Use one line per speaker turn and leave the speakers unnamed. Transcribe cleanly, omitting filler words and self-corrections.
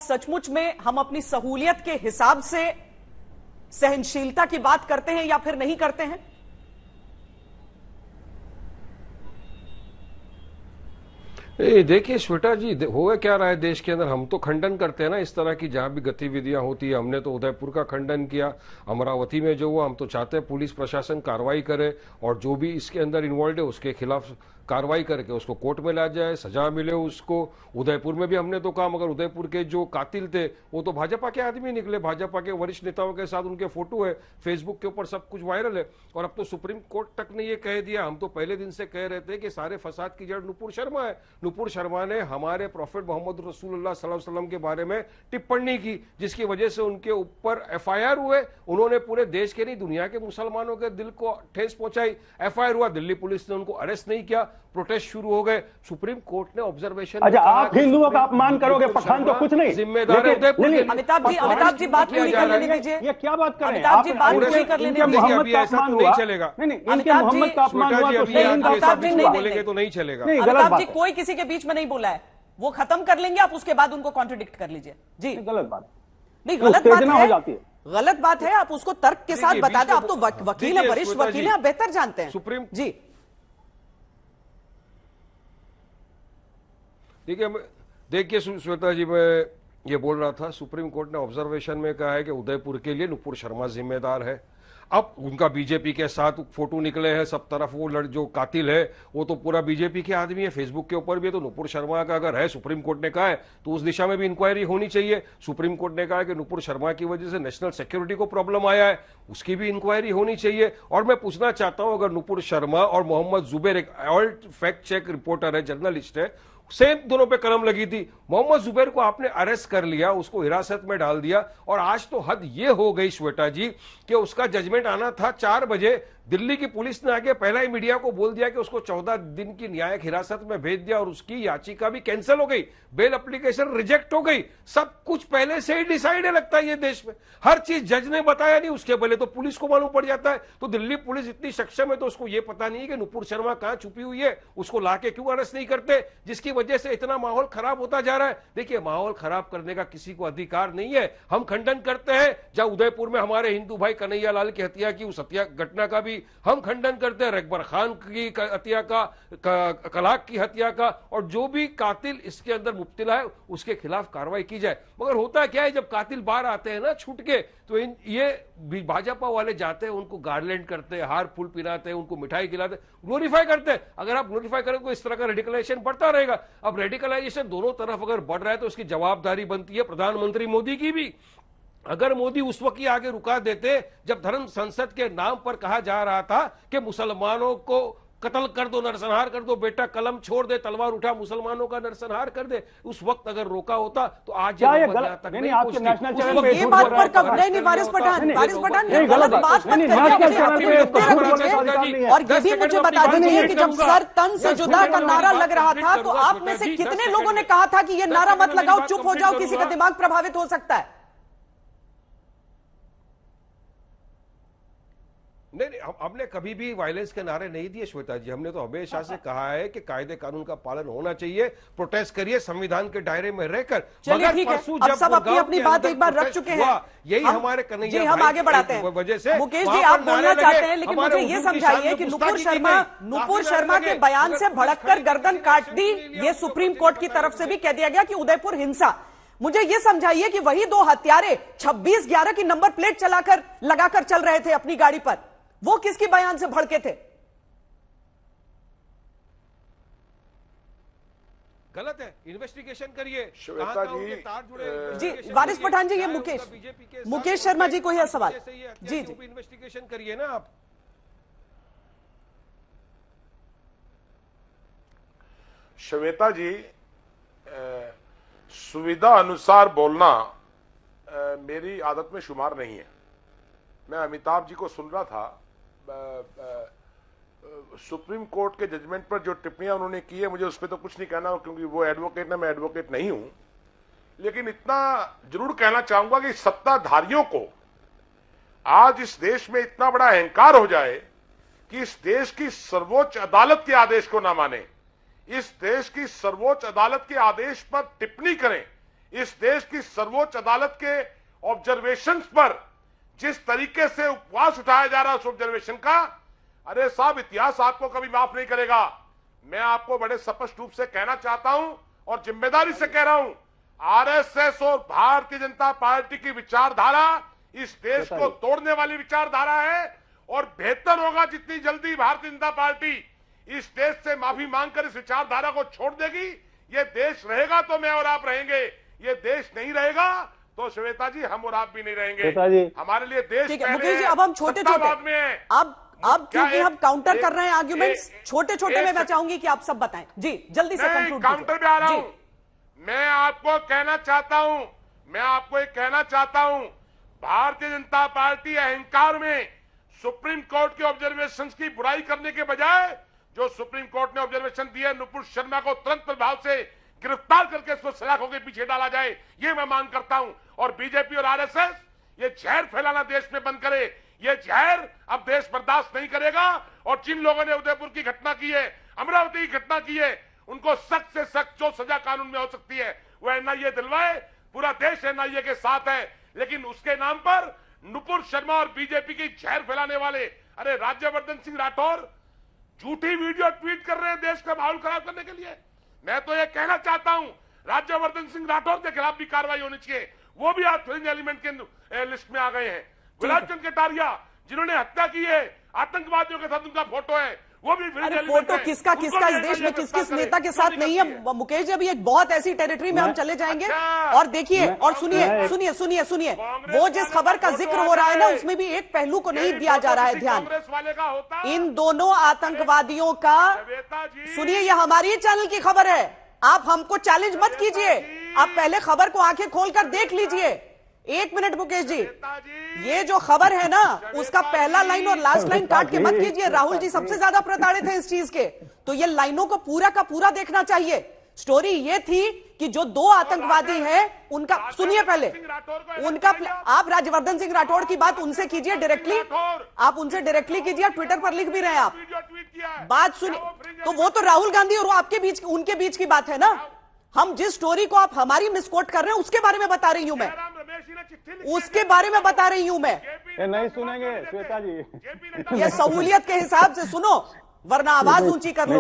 सचमुच में हम अपनी सहूलियत के हिसाब से सहनशीलता की बात करते हैं या फिर नहीं करते हैं?
देखिए श्वेता जी, होगा क्या रहा है देश के अंदर, हम तो खंडन करते हैं ना इस तरह की जहां भी गतिविधियां होती है। हमने तो उदयपुर का खंडन किया, अमरावती में जो हुआ, हम तो चाहते हैं पुलिस प्रशासन कार्रवाई करे और जो भी इसके अंदर इन्वॉल्व है उसके खिलाफ कार्रवाई करके उसको कोर्ट में ला जाए, सजा मिले उसको। उदयपुर में भी हमने तो कहा, मगर उदयपुर के जो कातिल थे वो तो भाजपा के आदमी निकले, भाजपा के वरिष्ठ नेताओं के साथ उनके फोटो है, फेसबुक के ऊपर सब कुछ वायरल है। और अब तो सुप्रीम कोर्ट तक ने ये कह दिया, हम तो पहले दिन से कह रहे थे कि सारे फसाद की जड़ नुपुर शर्मा है। नुपुर शर्मा ने हमारे प्रॉफिट मोहम्मद रसूलुल्लाह सल्लल्लाहु अलैहि वसल्लम के बारे में टिप्पणी की, जिसकी वजह से उनके ऊपर एफआईआर हुए। उन्होंने पूरे देश के नहीं दुनिया के मुसलमानों के दिल को ठेस पहुंचाई। एफआईआर हुआ, दिल्ली पुलिस ने उनको अरेस्ट नहीं किया, प्रोटेस्ट शुरू हो गए। सुप्रीम कोर्ट ने ऑब्जर्वेशन,
अच्छा आप हिंदुओं का अपमान करोगे, पठान तो कुछ नहीं
जिम्मेदार है उदयपुर के।
अमिताभ जी बात पूरी कर लेने दीजिए।
ये क्या बात कर रहे हैं
अमिताभ जी, बात पूरी कर लेने दीजिए।
मोहम्मद का अपमान हुआ,
चलेगा
नहीं इनके मोहम्मद का अपमान हुआ तो
बोलेंगे तो नहीं चलेगा।
अमिताभ जी कोई किसी के बीच में नहीं बोला है, वो खत्म कर लेंगे, आप उसके बाद उनको कॉन्ट्रडिक्ट कर लीजिए। जी
गलत बात
नहीं, गलत बात
हो जाती है,
गलत बात है, आप उसको तर्क के साथ बता दें। आप तो वकील है, वरिष्ठ वकील है, आप बेहतर जानते हैं।
सुप्रीम
जी
ठीक है, देखिए श्वेता जी, मैं ये बोल रहा था, सुप्रीम कोर्ट ने ऑब्जर्वेशन में कहा है कि उदयपुर के लिए नुपुर शर्मा जिम्मेदार है। अब उनका बीजेपी के साथ फोटो निकले हैं सब तरफ, वो जो कातिल है वो तो पूरा बीजेपी के आदमी है, फेसबुक के ऊपर भी है। तो नुपुर शर्मा का अगर है, सुप्रीम कोर्ट ने कहा है, तो उस दिशा में भी इंक्वायरी होनी चाहिए। सुप्रीम कोर्ट ने कहा कि नुपुर शर्मा की वजह से नेशनल सिक्योरिटी को प्रॉब्लम आया है, उसकी भी इंक्वायरी होनी चाहिए। और मैं पूछना चाहता हूं, अगर नुपुर शर्मा और मोहम्मद जुबैर, एक ऑल्ट फैक्ट चेक रिपोर्टर है, जर्नलिस्ट है, सेम दोनों पे कलम लगी थी। मोहम्मद जुबैर को आपने अरेस्ट कर लिया, उसको हिरासत में डाल दिया, और आज तो हद ये हो गई श्वेता जी कि उसका जजमेंट आना था 4 बजे। दिल्ली की पुलिस ने आगे पहला ही मीडिया को बोल दिया कि उसको 14 दिन की न्यायिक हिरासत में भेज दिया, और उसकी याचिका भी कैंसिल हो गई, बेल एप्लीकेशन रिजेक्ट हो गई। सब कुछ पहले से ही डिसाइड है, लगता है ये देश में हर चीज जज ने बताया नहीं, उसके पहले तो पुलिस को मालूम पड़ जाता है। तो दिल्ली पुलिस इतनी सक्षम है तो उसको ये पता नहीं है कि नुपुर शर्मा कहां छुपी हुई है, उसको लाके क्यों अरेस्ट नहीं करते, जिसकी वजह से इतना माहौल खराब होता जा रहा है। देखिए, माहौल खराब करने का किसी को अधिकार नहीं है। हम खंडन करते हैं, जहां उदयपुर में हमारे हिंदू भाई कन्हैया लाल की हत्या की, उस हत्या घटना का भी हम खंडन करते हैं, अकबर खान की हत्या का, कलाक की हत्या का, और जो भी कातिल इसके अंदर मुब्तिला है उसके खिलाफ कार्रवाई की जाए। मगर होता क्या है, जब कातिल बाहर आते हैं ना छूट के, तो ये भाजपा वाले जाते हैं, उनको गार्लैंड करते हैं, हार फूल पिनाते हैं, उनको मिठाई खिलाते हैं, ग्लोरीफाई करते हैं। अगर आप ग्लोरीफाई करें तो इस तरह का रेडिकलाइजेशन बढ़ता रहेगा। अब रेडिकलाइजेशन दोनों तरफ अगर बढ़ रहा है तो उसकी जवाबदारी बनती है प्रधानमंत्री मोदी की भी। अगर मोदी उस वक्त ही आगे रुका देते जब धर्म संसद के नाम पर कहा जा रहा था कि मुसलमानों को कत्ल कर दो, नरसंहार कर दो, बेटा कलम छोड़ दे, तलवार उठा, मुसलमानों का नरसंहार कर दे, उस वक्त अगर रोका होता तो आज
क्या ये गलत नहीं, आपके नेशनल चैनल पे
ये बात पर कब नहीं, वारिस पठान गलत बात मत करिए। और ये भी मुझे बता दीजिए कि जब सर तन से जुदा का नारा लग रहा था तो आप में से कितने लोगों ने कहा था कि ये नारा मत लगाओ, चुप हो जाओ, किसी का दिमाग प्रभावित हो सकता है?
नहीं, हमने कभी भी वायलेंस के नारे नहीं दिए श्वेता जी। हमने तो हमेशा से कहा है कि कायदे कानून का पालन होना चाहिए, प्रोटेस्ट करिए संविधान के दायरे में रहकर।
चलिए ठीक है, अब सब अपनी अपनी बात एक बार रख चुके हैं,
यही हमारे कन्हैया
जी हम आगे बढ़ाते हैं वजह से। मुकेश जी आप बोलना चाहते हैं, लेकिन मुझे ये समझाइए कि नुपुर शर्मा के बयान से भड़ककर गर्दन काट दी, ये सुप्रीम कोर्ट की तरफ से भी कह दिया गया कि उदयपुर हिंसा। मुझे ये समझाइए कि वही 2 हत्यारे 26/11 की नंबर प्लेट लगाकर चल रहे थे अपनी गाड़ी पर, वो किसकी बयान से भड़के थे?
गलत है, इन्वेस्टिगेशन करिए।
श्वेता
जी वारिस पठान जी, ये मुकेश शर्मा जी को यह सवाल। जी जी
इन्वेस्टिगेशन करिए ना आप।
श्वेता जी, सुविधा अनुसार बोलना मेरी आदत में शुमार नहीं है। मैं अमिताभ जी को सुन रहा था, सुप्रीम कोर्ट के जजमेंट पर जो टिप्पणियां उन्होंने की है, मुझे उस पर तो कुछ नहीं कहना क्योंकि वो एडवोकेट है, मैं एडवोकेट नहीं हूं। लेकिन इतना जरूर कहना चाहूंगा कि सत्ताधारियों को आज इस देश में इतना बड़ा अहंकार हो जाए कि इस देश की सर्वोच्च अदालत के आदेश को ना माने, इस देश की सर्वोच्च अदालत के आदेश पर टिप्पणी करें, इस देश की सर्वोच्च अदालत के ऑब्जर्वेशंस पर जिस तरीके से उपवास उठाया जा रहा है उस ऑब्जर्वेशन का, अरे साहब इतिहास आपको कभी माफ नहीं करेगा। मैं आपको बड़े स्पष्ट रूप से कहना चाहता हूं और जिम्मेदारी से कह रहा हूं, आरएसएस और भारतीय जनता पार्टी की विचारधारा इस देश को तोड़ने वाली विचारधारा है और बेहतर होगा जितनी जल्दी भारतीय जनता पार्टी इस देश से माफी मांगकर इस विचारधारा को छोड़ देगी। ये देश रहेगा तो मैं और आप रहेंगे, ये देश नहीं रहेगा तो श्वेता जी हम और आप भी नहीं रहेंगे। हमारे लिए देश
ठीक है मुकेश जी, अब हम छोटे छोटे
में है।
अब क्योंकि हम काउंटर कर रहे हैं आर्ग्यूमेंट्स, छोटे छोटे में मैं चाहूंगी कि आप सब बताएं जी, जल्दी से कंक्लूड
काउंटर पे आ रहा हूं। मैं आपको कहना चाहता हूं, मैं आपको एक कहना चाहता हूं, भारतीय जनता पार्टी अहंकार में सुप्रीम कोर्ट के ऑब्जर्वेशंस की बुराई करने के बजाय जो सुप्रीम कोर्ट ने ऑब्जर्वेशन दिया नुपुर शर्मा को तुरंत प्रभाव से गिरफ्तार करके इसको सलाखों के पीछे डाला जाए, ये मैं मांग करता हूं। और बीजेपी और आरएसएस ये जहर फैलाना देश में बंद करे, ये जहर अब देश बर्दाश्त नहीं करेगा। और जिन लोगों ने उदयपुर की घटना की है, अमरावती की घटना की है, उनको सख्त से सख्त जो सजा कानून में हो सकती है वो एनआईए दिलवाए। पूरा देश एनआईए के साथ है, लेकिन उसके नाम पर नुपुर शर्मा और बीजेपी की जहर फैलाने वाले, अरे राज्यवर्धन सिंह राठौर झूठी वीडियो ट्वीट कर रहे हैं देश का माहौल खराब करने के लिए। मैं तो ये कहना चाहता हूं राज्यवर्धन सिंह राठौर के खिलाफ भी कार्रवाई होनी चाहिए, वो भी आज फ्रिंज एलिमेंट के लिस्ट में आ गए हैं। गुलाब चंद कटारिया जिन्होंने हत्या की है, आतंकवादियों के साथ उनका फोटो है, वो भी फ्रिंज एलिमेंट
फोटो किसका किसका इस देश में किस किस नेता के साथ नहीं है मुकेश जी, अभी एक बहुत ऐसी टेरिटरी में हम चले जाएंगे। और देखिए और सुनिए सुनिए सुनिए सुनिए, वो जिस खबर का जिक्र हो रहा है ना उसमें भी एक पहलू को नहीं दिया जा रहा है ध्यान। इन दोनों आतंकवादियों का, सुनिए ये हमारी चैनल की खबर है, आप हमको चैलेंज मत कीजिए, आप पहले खबर को आंखें खोलकर देख लीजिए। एक मिनट मुकेश जी, ये जो खबर है ना उसका पहला लाइन और लास्ट लाइन काट के मत कीजिए, राहुल जी सबसे ज्यादा प्रताड़ित है इस चीज के, तो ये लाइनों को पूरा का पूरा देखना चाहिए। स्टोरी ये थी कि जो दो आतंकवादी हैं उनका, सुनिए पहले उनका, आप राज्यवर्धन सिंह राठौड़ की बात उनसे कीजिए डायरेक्टली, आप उनसे डायरेक्टली कीजिए, ट्विटर पर लिख भी रहे हैं आप, बात सुनिए। तो वो तो राहुल गांधी और आपके बीच, उनके बीच की बात है ना, हम जिस स्टोरी को आप हमारी मिसकोट कर रहे हैं उसके बारे में बता रही हूं मैं, उसके बारे में बता रही हूं मैं।
नहीं सुनेंगे श्वेता जी,
ये सहूलियत के हिसाब से सुनो वरना आवाज ऊंची कर लो।